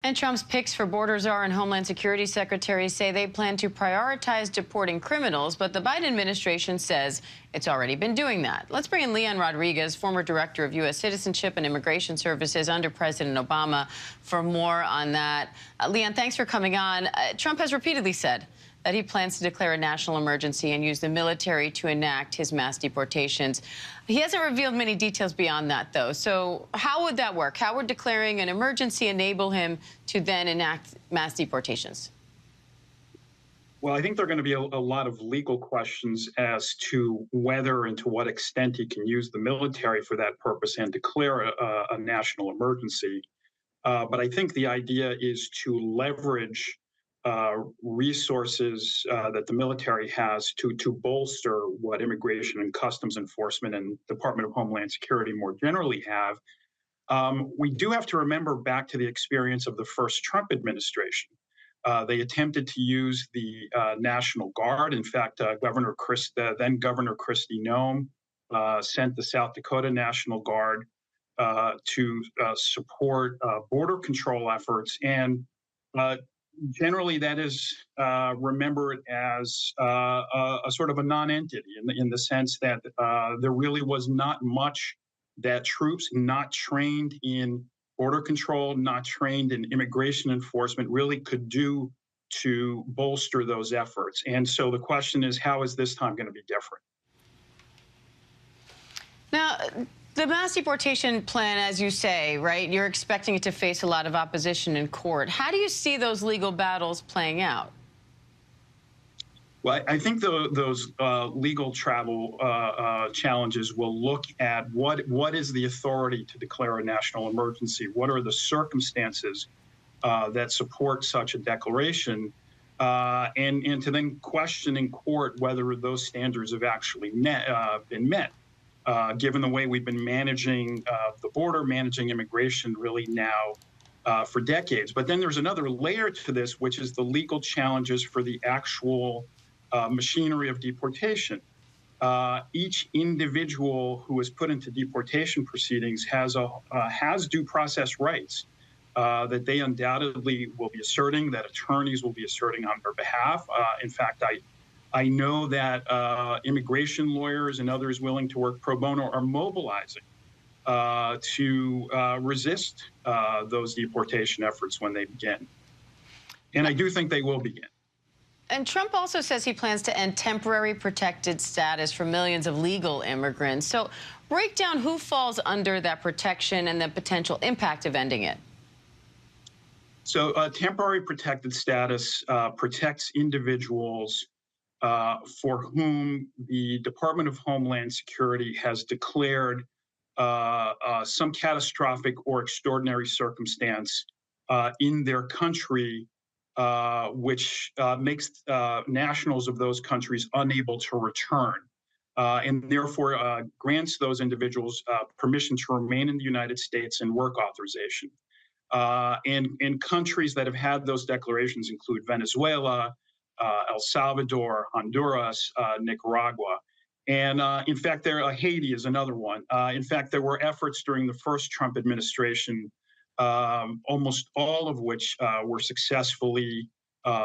And Trump's picks for border czar and Homeland Security secretaries say they plan to prioritize deporting criminals, but the Biden administration says it's already been doing that. Let's bring in Leon Rodriguez, former director of U.S. Citizenship and Immigration Services under President Obama, for more on that. Leon, thanks for coming on. Trump has repeatedly said that he plans to declare a national emergency and use the military to enact his mass deportations. He hasn't revealed many details beyond that, though. So how would that work? How would declaring an emergency enable him to then enact mass deportations? Well, I think there are going to be a lot of legal questions as to whether and to what extent he can use the military for that purpose and declare a national emergency. But I think the idea is to leverage resources that the military has to bolster what Immigration and Customs Enforcement and Department of Homeland Security more generally have. We do have to remember back to the experience of the first Trump administration. They attempted to use the National Guard. In fact, then Governor Kristi Noem sent the South Dakota National Guard to support border control efforts. And generally, that is remembered as a sort of a non-entity in the sense that there really was not much that troops not trained in border control, not trained in immigration enforcement, really could do to bolster those efforts. And so the question is, how is this time going to be different? Now, the mass deportation plan, as you say, right, you're expecting it to face a lot of opposition in court. How do you see those legal battles playing out? Well, I think those legal travel challenges will look at what is the authority to declare a national emergency? What are the circumstances that support such a declaration? And to then question in court whether those standards have actually been met. Given the way we've been managing the border, managing immigration really now for decades. But then there's another layer to this, which is the legal challenges for the actual machinery of deportation. Each individual who is put into deportation proceedings has due process rights that they undoubtedly will be asserting, that attorneys will be asserting on their behalf. In fact, I know that immigration lawyers and others willing to work pro bono are mobilizing to resist those deportation efforts when they begin. And I do think they will begin. And Trump also says he plans to end temporary protected status for millions of legal immigrants. So break down who falls under that protection and the potential impact of ending it. So temporary protected status protects individuals for whom the Department of Homeland Security has declared some catastrophic or extraordinary circumstance in their country, which makes nationals of those countries unable to return, and therefore grants those individuals permission to remain in the United States and work authorization. And countries that have had those declarations include Venezuela, El Salvador, Honduras, Nicaragua. And in fact, Haiti is another one. In fact, there were efforts during the first Trump administration, almost all of which were successfully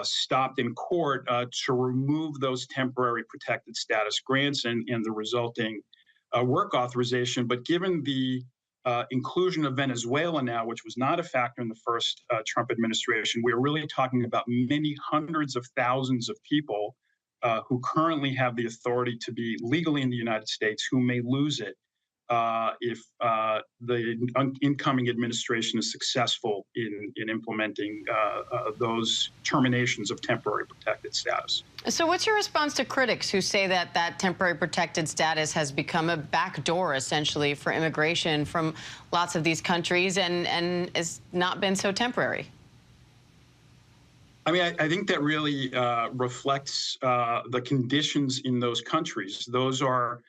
stopped in court to remove those temporary protected status grants and the resulting work authorization. But given the inclusion of Venezuela now, which was not a factor in the first Trump administration, we're really talking about many hundreds of thousands of people who currently have the authority to be legally in the United States who may lose it if the incoming administration is successful in implementing those terminations of temporary protected status. So what's your response to critics who say that that temporary protected status has become a backdoor, essentially, for immigration from lots of these countries and has not been so temporary? I mean, I think that really reflects the conditions in those countries. Those are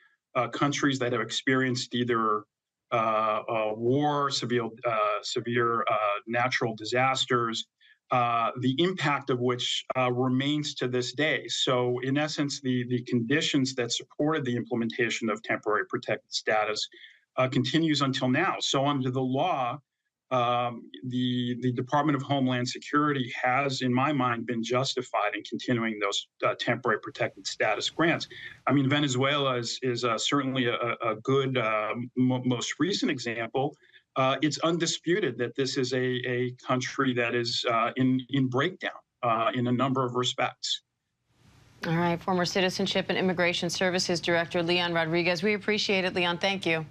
countries that have experienced either war, severe natural disasters, the impact of which remains to this day. So in essence, the conditions that supported the implementation of temporary protected status continues until now. So under the law, the Department of Homeland Security has, in my mind, been justified in continuing those temporary protected status grants. I mean, Venezuela is certainly a good most recent example. It's undisputed that this is a country that is in breakdown in a number of respects. All right, former Citizenship and Immigration Services Director Leon Rodriguez. We appreciate it, Leon. Thank you.